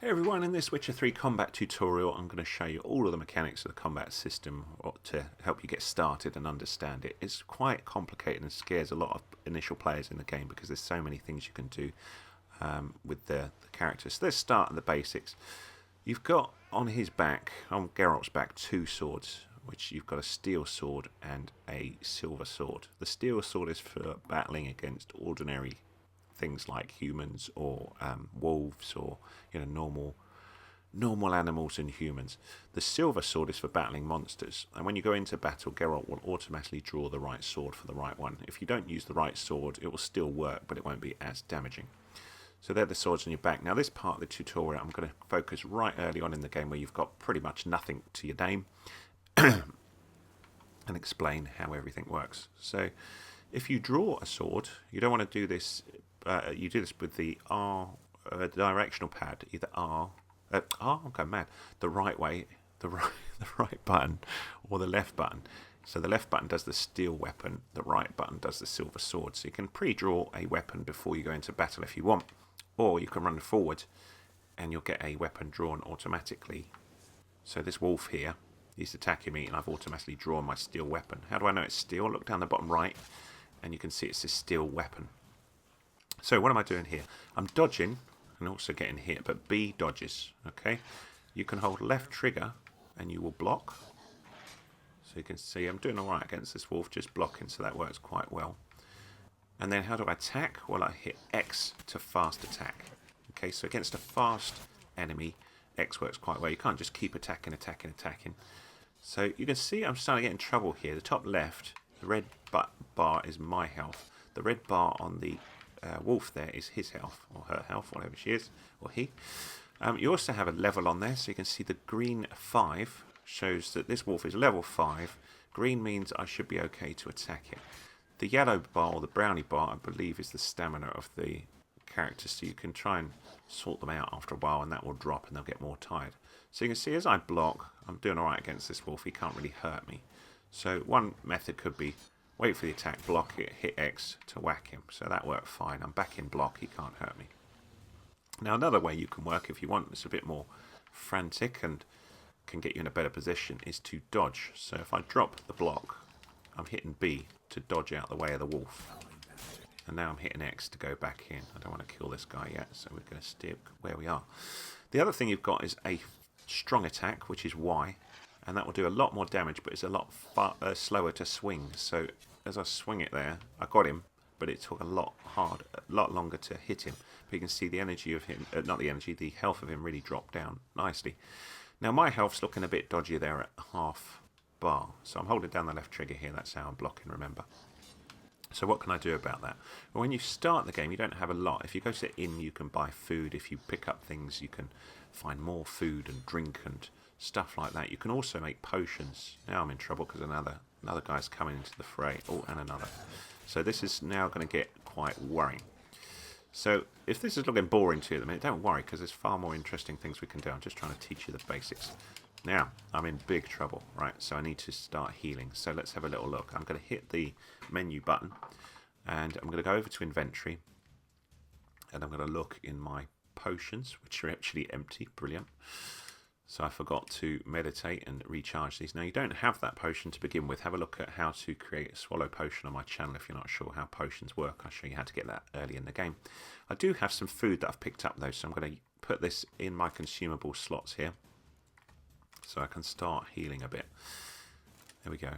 Hey everyone, in this Witcher 3 combat tutorial I'm going to show you all of the mechanics of the combat system to help you get started and understand it. It's quite complicated and scares a lot of initial players in the game because there's so many things you can do with the characters. So let's start at the basics. You've got on his back, on Geralt's back, two swords, which you've got a steel sword and a silver sword. The steel sword is for battling against ordinary things like humans or wolves or normal animals and humans. The silver sword is for battling monsters, and when you go into battle, Geralt will automatically draw the right sword for the right one. If you don't use the right sword, it will still work, but it won't be as damaging. So they're the swords on your back. Now this part of the tutorial I'm going to focus right early on in the game where you've got pretty much nothing to your name and explain how everything works. So if you draw a sword, you don't want to do this. You do this with the R directional pad, either R. I'm going mad. The right way, the right button, or the left button. So the left button does the steel weapon, the right button does the silver sword. So you can pre-draw a weapon before you go into battle if you want, or you can run forward, and you'll get a weapon drawn automatically. So this wolf here, he's attacking me, and I've automatically drawn my steel weapon. How do I know it's steel? Look down the bottom right, and you can see it's a steel weapon. So what am I doing here? I'm dodging and also getting hit, but B dodges. Okay, you can hold left trigger and you will block. So you can see I'm doing alright against this wolf, just blocking, so that works quite well. And then how do I attack? Well, I hit X to fast attack. Okay, so against a fast enemy, X works quite well. You can't just keep attacking. So you can see I'm starting to get in trouble here. The top left, the red bar is my health. The red bar on the wolf there is his health, or her health, whatever she is, or he. You also have a level on there, so you can see the green 5 shows that this wolf is level 5. Green means I should be okay to attack it. The yellow bar, or the brownie bar, I believe is the stamina of the characters, so you can try and sort them out after a while, and that will drop and they'll get more tired. So you can see as I block, I'm doing alright against this wolf. He can't really hurt me. So one method could be wait for the attack, block it, hit X to whack him. So that worked fine. I'm back in block, he can't hurt me. Now another way you can work if you want, it's a bit more frantic and can get you in a better position, is to dodge. So if I drop the block, I'm hitting B to dodge out the way of the wolf. And now I'm hitting X to go back in. I don't want to kill this guy yet, so we're going to stick where we are. The other thing you've got is a strong attack, which is Y. And that will do a lot more damage, but it's a lot slower to swing. So as I swing it there, I got him, but it took a lot longer to hit him. But you can see the energy of him, the health of him really dropped down nicely. Now my health's looking a bit dodgy there at half bar. So I'm holding down the left trigger here, that's how I'm blocking, remember. So what can I do about that? Well, when you start the game, you don't have a lot. If you go to inn, you can buy food. If you pick up things, you can find more food and drink and stuff like that. You can also make potions. Now I'm in trouble because another guy's coming into the fray. Oh, and another. So this is now going to get quite worrying. So if this is looking boring to you at the minute, don't worry, because there's far more interesting things we can do. I'm just trying to teach you the basics. Now, I'm in big trouble, right? So I need to start healing. So let's have a little look. I'm going to hit the menu button, and I'm going to go over to inventory, and I'm going to look in my potions, which are actually empty. Brilliant. So I forgot to meditate and recharge these. Now, you don't have that potion to begin with. Have a look at how to create a swallow potion on my channel if you're not sure how potions work. I'll show you how to get that early in the game. I do have some food that I've picked up, though, so I'm going to put this in my consumable slots here so I can start healing a bit. There we go.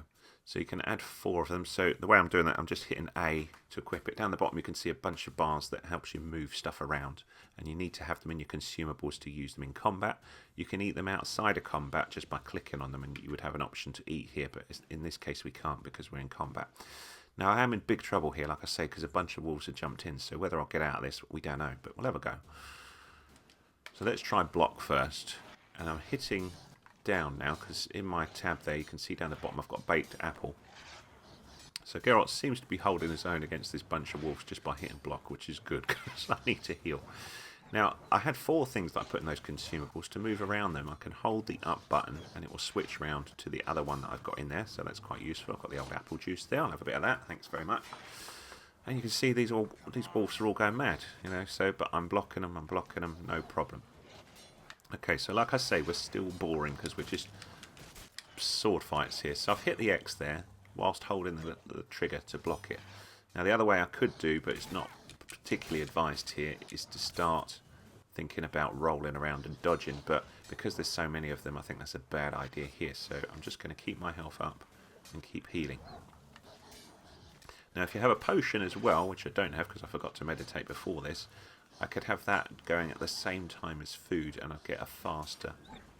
So you can add 4 of them. So the way I'm doing that, I'm just hitting A to equip it. Down the bottom you can see a bunch of bars that helps you move stuff around, and you need to have them in your consumables to use them in combat. You can eat them outside of combat just by clicking on them, and you would have an option to eat here, but in this case we can't because we're in combat. Now I am in big trouble here, like I say, because a bunch of wolves have jumped in, so whether I'll get out of this we don't know, but we'll have a go. So let's try block first, and I'm hitting down now because in my tab there you can see down the bottom I've got baked apple. So Geralt seems to be holding his own against this bunch of wolves just by hitting block, which is good because I need to heal. Now I had 4 things that I put in those consumables. To move around them I can hold the up button and it will switch round to the other one that I've got in there, so that's quite useful. I've got the old apple juice there, I'll have a bit of that, thanks very much. And you can see these wolves are all going mad, you know, so but I'm blocking them, no problem. Okay, so like I say, we're still boring because we're just sword fights here. So I've hit the X there whilst holding the trigger to block it. Now the other way I could do, but it's not particularly advised here, is to start thinking about rolling around and dodging, but because there's so many of them, I think that's a bad idea here. So I'm just going to keep my health up and keep healing. Now if you have a potion as well, which I don't have because I forgot to meditate before this, I could have that going at the same time as food and I'll get a faster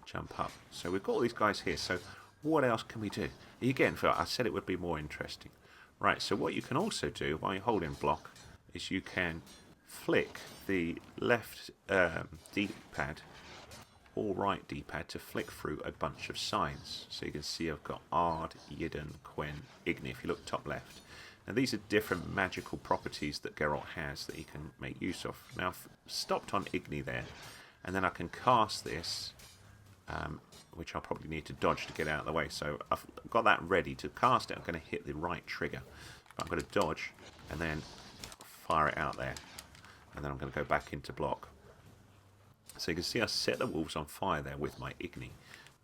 jump up. So we've got all these guys here, so what else can we do? Again, I said it would be more interesting. Right, so what you can also do while you're holding block is you can flick the left D-pad or right D-pad to flick through a bunch of signs. So you can see I've got Ard, Yidden, Quen, Igni, if you look top left. Now these are different magical properties that Geralt has that he can make use of. Now I've stopped on Igni there, and then I can cast this, which I'll probably need to dodge to get out of the way. So I've got that ready to cast it. I'm going to hit the right trigger. I'm going to dodge and then fire it out there. And then I'm going to go back into block. So you can see I set the wolves on fire there with my Igni.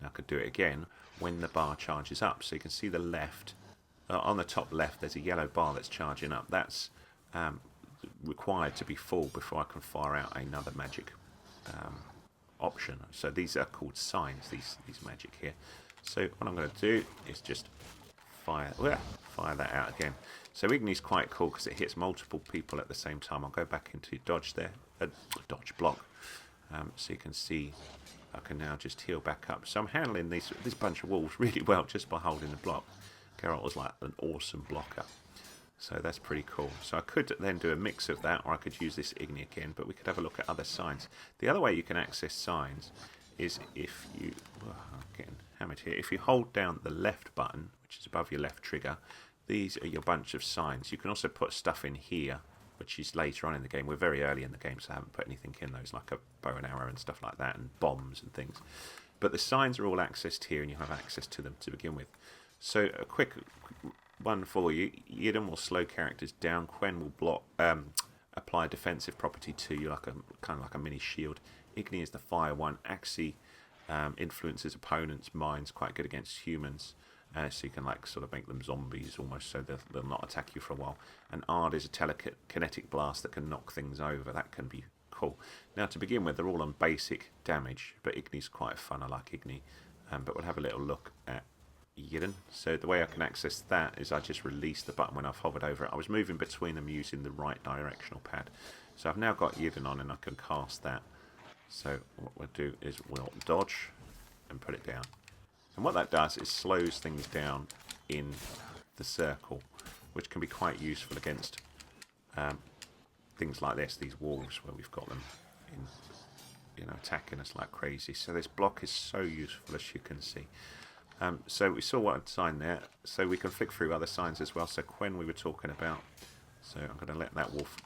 Now I could do it again when the bar charges up. So you can see the left, on the top left, there's a yellow bar that's charging up. That's required to be full before I can fire out another magic option. So these are called signs, these magic here. So what I'm going to do is just fire that out again. So Igni's quite cool because it hits multiple people at the same time. I'll go back into dodge there, dodge block. So you can see I can now just heal back up. So I'm handling this bunch of wolves really well just by holding the block. Geralt was like an awesome blocker. So that's pretty cool. So I could then do a mix of that, or I could use this Igni again, but we could have a look at other signs. The other way you can access signs is if you... Oh, I'm getting hammered here. If you hold down the left button, which is above your left trigger, these are your bunch of signs. You can also put stuff in here, which is later on in the game. We're very early in the game, so I haven't put anything in those, like a bow and arrow and stuff like that, and bombs and things. But the signs are all accessed here, and you have access to them to begin with. So a quick one for you. Yidden will slow characters down. Quen will block, apply a defensive property to you, like kind of like a mini shield. Igni is the fire one. Axi influences opponents' minds, quite good against humans. So you can like sort of make them zombies almost, so they'll not attack you for a while. And Ard is a telekinetic blast that can knock things over. That can be cool. Now to begin with, they're all on basic damage, but Igni's quite fun. I like Igni. But we'll have a little look at Yidden. So the way I can access that is I just release the button when I've hovered over it. I was moving between them using the right directional pad. So I've now got Yidden on and I can cast that. So what we'll do is we'll dodge and put it down. And what that does is slows things down in the circle, which can be quite useful against things like this, these wolves where we've got them in, attacking us like crazy. So this block is so useful, as you can see. So we saw what sign there, so we can flick through other signs as well. So Quen we were talking about, so I'm going to let that wolf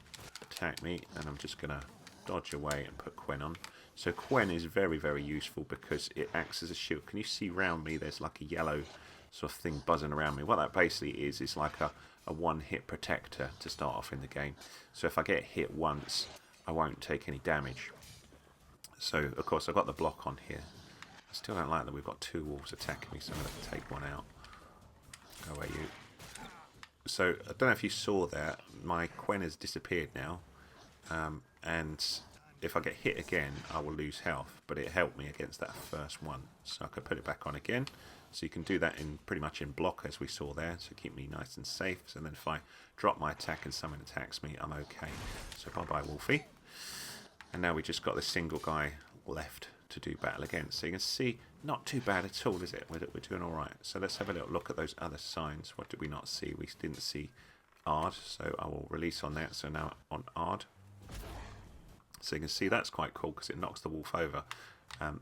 attack me, and I'm just going to dodge away and put Quen on. So Quen is very, very useful because it acts as a shield. Can you see around me there's like a yellow sort of thing buzzing around me? What that basically is like a one-hit protector to start off in the game. So if I get hit once, I won't take any damage. So, of course, I've got the block on here. I still don't like that we've got two wolves attacking me, so I'm going to take one out. Go away, you. So, I don't know if you saw that. My Quen has disappeared now. And if I get hit again, I will lose health. But it helped me against that first one. So I can put it back on again. So you can do that in pretty much in block, as we saw there. So keep me nice and safe. So then if I drop my attack and someone attacks me, I'm okay. So bye-bye, Wolfie. And now we just got this single guy left to do battle against. So you can see, not too bad at all, is it? We're doing all right. So let's have a little look at those other signs. What did we not see? We didn't see Ard, so I will release on that. So now on Ard. So you can see that's quite cool because it knocks the wolf over and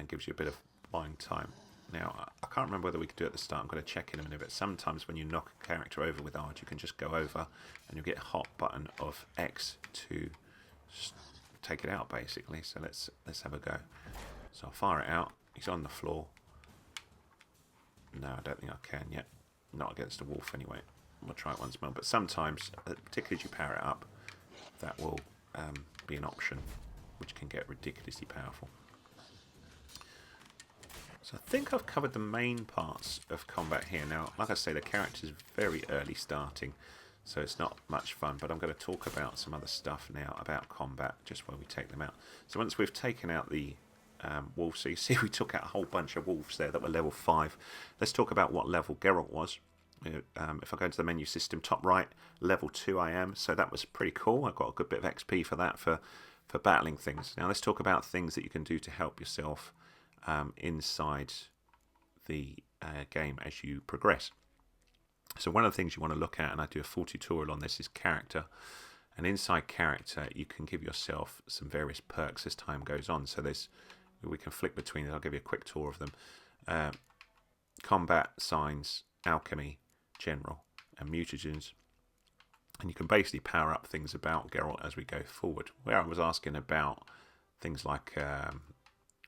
gives you a bit of buying time. Now, I can't remember whether we could do it at the start. I'm going to check in a minute. But sometimes when you knock a character over with Ard, you can just go over and you'll get a hot button of X to take it out, basically. So let's have a go. So I'll fire it out. He's on the floor. No, I don't think I can yet. Not against a wolf, anyway. We'll try it once more. But sometimes, particularly as you power it up, that will be an option, which can get ridiculously powerful. So I think I've covered the main parts of combat here. Now, like I say, the character's very early starting, so it's not much fun, but I'm going to talk about some other stuff now about combat, just where we take them out. So once we've taken out the wolves, so you see we took out a whole bunch of wolves there that were level 5. Let's talk about what level Geralt was. If I go into the menu system, top right, level 2 I am, so that was pretty cool. I got a good bit of XP for that, for battling things. Now let's talk about things that you can do to help yourself inside the game as you progress. So one of the things you want to look at, and I do a full tutorial on this, is character. And inside character, you can give yourself some various perks as time goes on. So we can flick between it. I'll give you a quick tour of them. Combat, signs, alchemy, general, and mutagens. And you can basically power up things about Geralt as we go forward. Where I was asking about things like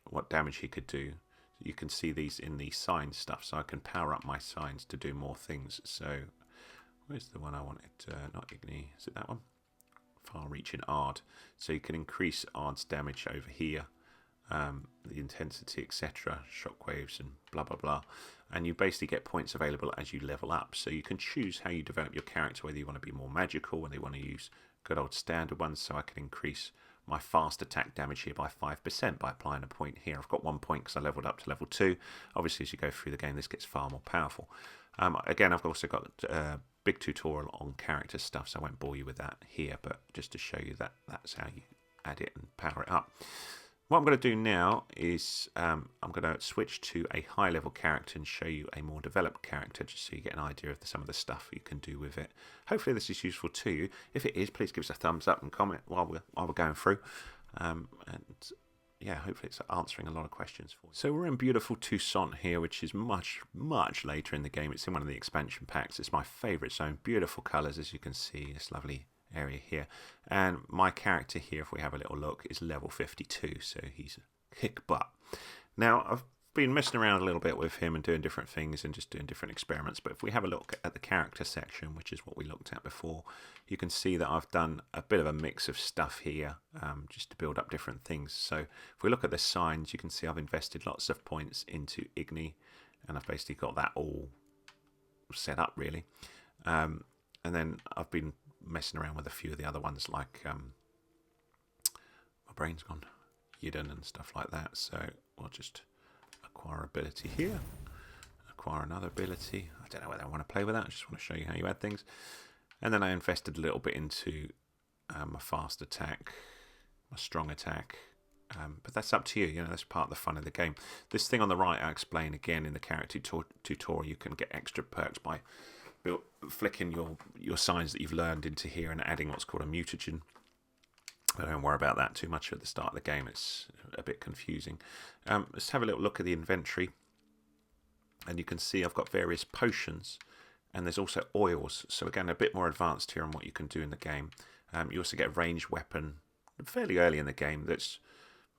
what damage he could do, you can see these in the signs stuff. So I can power up my signs to do more things. So where's the one I wanted? Not Igni. Is it that one? Far-reaching Ard. So you can increase Ard's damage over here, the intensity, etc., shockwaves, and blah blah blah. And you basically get points available as you level up. So you can choose how you develop your character, whether you want to be more magical, whether you want to use good old standard ones. So I can increase my fast attack damage here by 5% by applying a point here. I've got 1 point because I leveled up to level 2. Obviously, as you go through the game, this gets far more powerful. Again, I've also got a big tutorial on character stuff, so I won't bore you with that here, but just to show you that that's how you add it and power it up. What I'm going to do now is I'm going to switch to a high-level character and show you a more developed character, just so you get an idea of some of the stuff you can do with it. Hopefully this is useful to you. If it is, please give us a thumbs up and comment while we're going through. And yeah, hopefully it's answering a lot of questions for you. So we're in beautiful Toussaint here, which is much, much later in the game. It's in one of the expansion packs. It's my favourite zone. Beautiful colours, as you can see. This lovely area here, and my character here, if we have a little look, is level 52, so he's a kick butt. Now I've been messing around a little bit with him and doing different things and just doing different experiments, but if we have a look at the character section, which is what we looked at before, you can see that I've done a bit of a mix of stuff here, just to build up different things. So if we look at the signs, you can see I've invested lots of points into Igni, and I've basically got that all set up really, and then I've been messing around with a few of the other ones, like my brain's gone, Yidden and stuff like that. So we'll just acquire ability here, acquire another ability. I don't know whether I want to play with that. I just want to show you how you add things. And then I invested a little bit into my fast attack, my strong attack, but that's up to you. You know, that's part of the fun of the game. This thing on the right, I explain again in the character tutorial. You can get extra perks by flicking your signs that you've learned into here and adding what's called a mutagen. But don't worry about that too much at the start of the game. It's a bit confusing. Let's have a little look at the inventory, and you can see I've got various potions, and there's also oils. So again, a bit more advanced here on what you can do in the game. You also get a ranged weapon fairly early in the game that's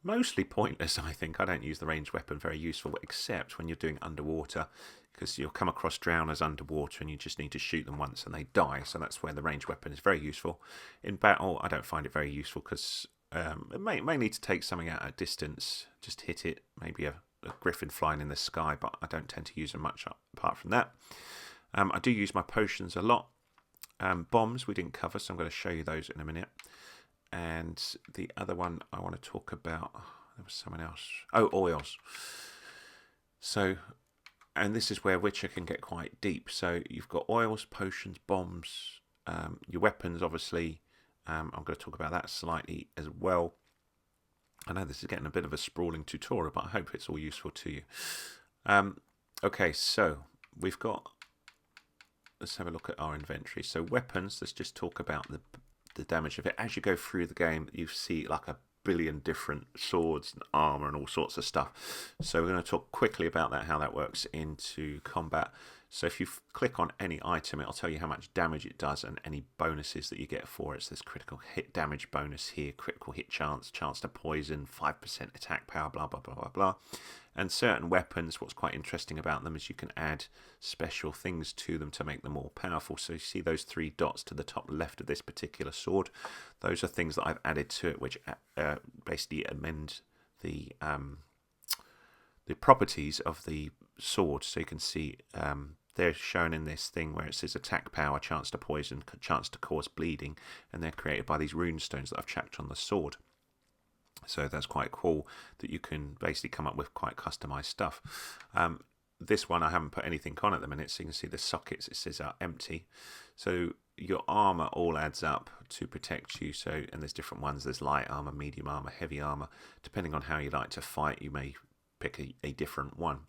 mostly pointless, I think. I don't use the ranged weapon very useful, except when you're doing underwater, because you'll come across drowners underwater and you just need to shoot them once and they die. So that's where the ranged weapon is very useful. In battle, I don't find it very useful because it may need to take something out at a distance, just hit it, maybe a griffin flying in the sky, but I don't tend to use them much apart from that. I do use my potions a lot. Bombs we didn't cover, so I'm going to show you those in a minute. And the other one I want to talk about, there was someone else. Oh, oils. So, and this is where Witcher can get quite deep. So you've got oils, potions, bombs, your weapons, obviously. I'm going to talk about that slightly as well. I know this is getting a bit of a sprawling tutorial, but I hope it's all useful to you. Okay, so we've got, let's have a look at our inventory. So weapons, let's just talk about the damage of it. As you go through the game, you see like a billion different swords and armor and all sorts of stuff. So we're going to talk quickly about that, how that works into combat. So if you click on any item, it'll tell you how much damage it does and any bonuses that you get for it. So there's critical hit damage bonus here, critical hit chance to poison, 5% attack power, blah, blah, blah, blah, blah. And certain weapons, what's quite interesting about them is you can add special things to them to make them more powerful. So you see those 3 dots to the top left of this particular sword. Those are things that I've added to it, which basically amend the properties of the sword. So you can see they're shown in this thing where it says attack power, chance to poison, chance to cause bleeding, and they're created by these rune stones that I've chapped on the sword. So that's quite cool that you can basically come up with quite customized stuff. This one I haven't put anything on at the minute, so you can see the sockets, it says are empty. So your armor all adds up to protect you. So, and there's different ones. There's light armor, medium armor, heavy armor. Depending on how you like to fight, you may pick a different one.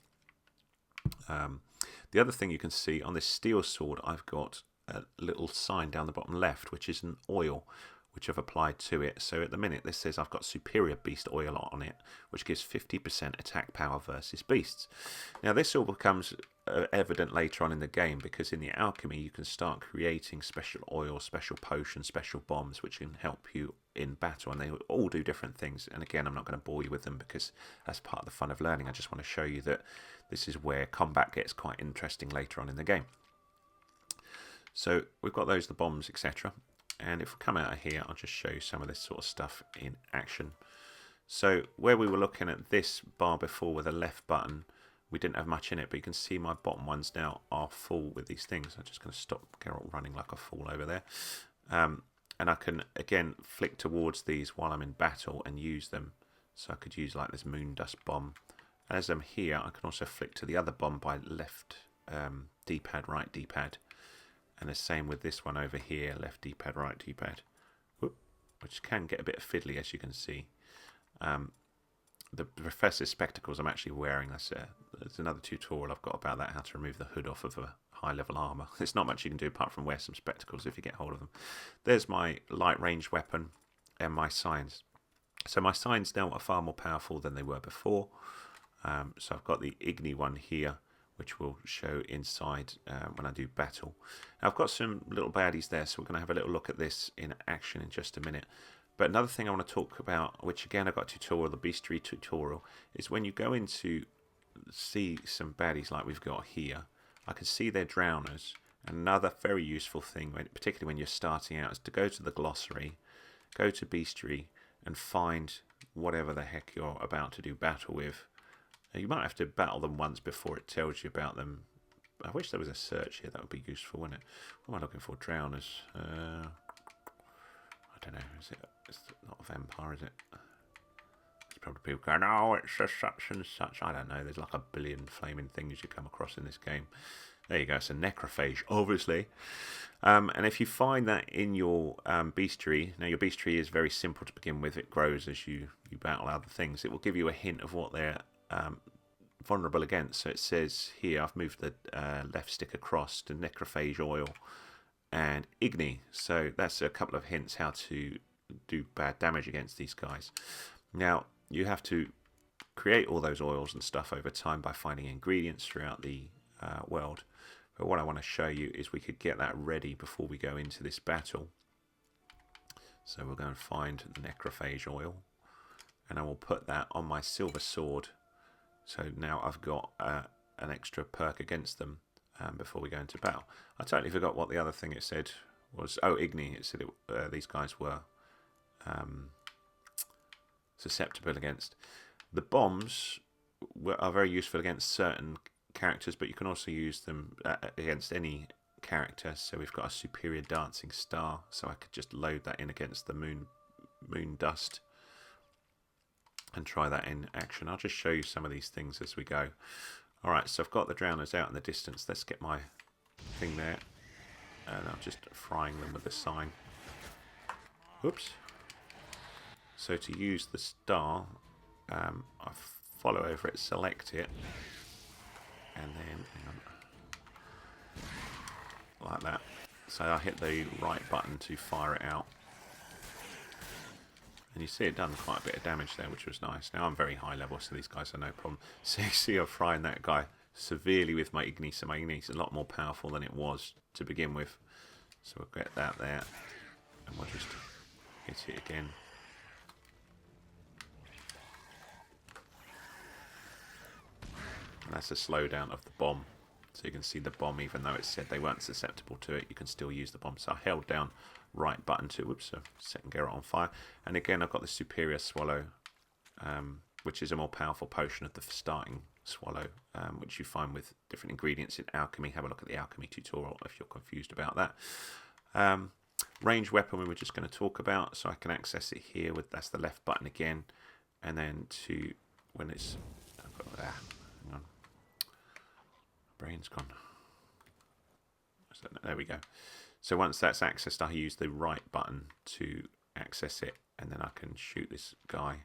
The other thing you can see on this steel sword, I've got a little sign down the bottom left, which is an oil, which I've applied to it. So at the minute this says I've got superior beast oil on it, which gives 50% attack power versus beasts. Now this all becomes evident later on in the game, because in the alchemy you can start creating special oils, special potions, special bombs, which can help you in battle, and they all do different things. And again, I'm not going to bore you with them because that's part of the fun of learning. I just want to show you that this is where combat gets quite interesting later on in the game. So we've got those, the bombs, etc. And if we come out of here, I'll just show you some of this sort of stuff in action. So where we were looking at this bar before with a left button, we didn't have much in it, but you can see my bottom ones now are full with these things. I'm just going to stop Geralt running like a fool over there. And I can, again, flick towards these while I'm in battle and use them. So I could use like this moon dust bomb. As I'm here, I can also flick to the other bomb by left D-pad, right D-pad. And the same with this one over here, left D-pad, right D-pad, which can get a bit fiddly, as you can see. The Professor's spectacles I'm actually wearing, there's another tutorial I've got about that, how to remove the hood off of a high-level armour. There's not much you can do apart from wear some spectacles if you get hold of them. There's my light-range weapon and my signs. So my signs now are far more powerful than they were before. So I've got the Igni one here, which will show inside when I do battle. Now I've got some little baddies there, so we're going to have a little look at this in action in just a minute. But another thing I want to talk about, which again I've got a tutorial, the bestiary tutorial, is when you go in to see some baddies like we've got here, I can see they're drowners. Another very useful thing, particularly when you're starting out, is to go to the glossary, go to bestiary, and find whatever the heck you're about to do battle with. You might have to battle them once before it tells you about them. I wish there was a search here, that would be useful, wouldn't it? What am I looking for? Drowners. I don't know. It's not a vampire, is it? There's probably people going, oh, it's a such and such. I don't know. There's like a billion flaming things you come across in this game. There you go. It's a necrophage, obviously. And if you find that in your bestiary, now your bestiary is very simple to begin with. It grows as you battle other things. It will give you a hint of what they're vulnerable against. So it says here, I've moved the left stick across to necrophage oil and Igni. So that's a couple of hints how to do bad damage against these guys. Now you have to create all those oils and stuff over time by finding ingredients throughout the world. But what I want to show you is we could get that ready before we go into this battle. So we'll go and find the necrophage oil, and I will put that on my silver sword. So now I've got an extra perk against them before we go into battle. I totally forgot what the other thing it said was. Oh, Igni. It said these guys were susceptible against. The bombs are very useful against certain characters, but you can also use them against any character. So we've got a superior dancing star, so I could just load that in against the moon dust and try that in action. I'll just show you some of these things as we go. Alright, so I've got the drowners out in the distance. Let's get my thing there, and I'm just frying them with the sign. Oops. So to use the star, I follow over it, select it, and then hang on, like that. So I hit the right button to fire it out. And you see it done quite a bit of damage there, which was nice. Now I'm very high level, so these guys are no problem. So you see I'm frying that guy severely with my Igni. So my Igni is a lot more powerful than it was to begin with. So we'll get that there, and we'll just hit it again. And that's a slowdown of the bomb. So you can see the bomb, even though it said they weren't susceptible to it, you can still use the bomb. So I held down right button to, whoops, setting Geralt on fire. And again, I've got the superior swallow, which is a more powerful potion at the starting swallow, which you find with different ingredients in alchemy. Have a look at the alchemy tutorial if you're confused about that. Range weapon we were just going to talk about, so I can access it here with, that's the left button again, and then to when it's hang on, brain's gone. So, there we go. So once that's accessed, I use the right button to access it, and then I can shoot this guy.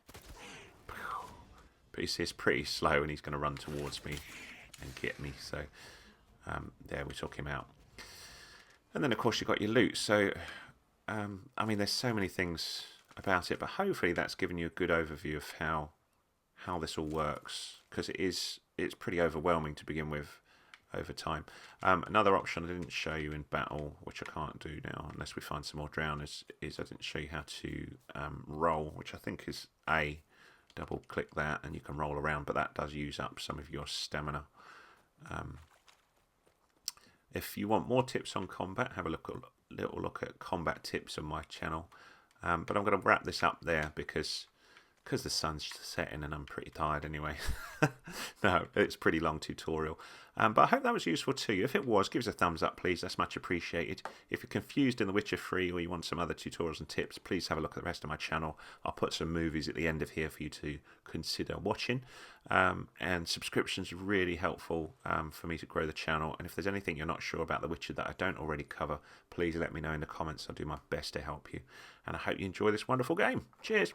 But you see, it's pretty slow, and he's going to run towards me and get me. So there, we took him out. And then, of course, you've got your loot. So, I mean, there's so many things about it, but hopefully that's given you a good overview of how this all works, because it's pretty overwhelming to begin with over time. Another option I didn't show you in battle, which I can't do now unless we find some more drowners, is I didn't show you how to roll, which I think is A. Double click that and you can roll around, but that does use up some of your stamina. If you want more tips on combat, have a little look at combat tips on my channel. But I'm going to wrap this up there because the sun's setting and I'm pretty tired anyway. No, it's a pretty long tutorial. But I hope that was useful to you. If it was, give us a thumbs up, please. That's much appreciated. If you're confused in The Witcher 3 or you want some other tutorials and tips, please have a look at the rest of my channel. I'll put some movies at the end of here for you to consider watching. And subscriptions are really helpful for me to grow the channel. And if there's anything you're not sure about The Witcher that I don't already cover, please let me know in the comments. I'll do my best to help you. And I hope you enjoy this wonderful game. Cheers!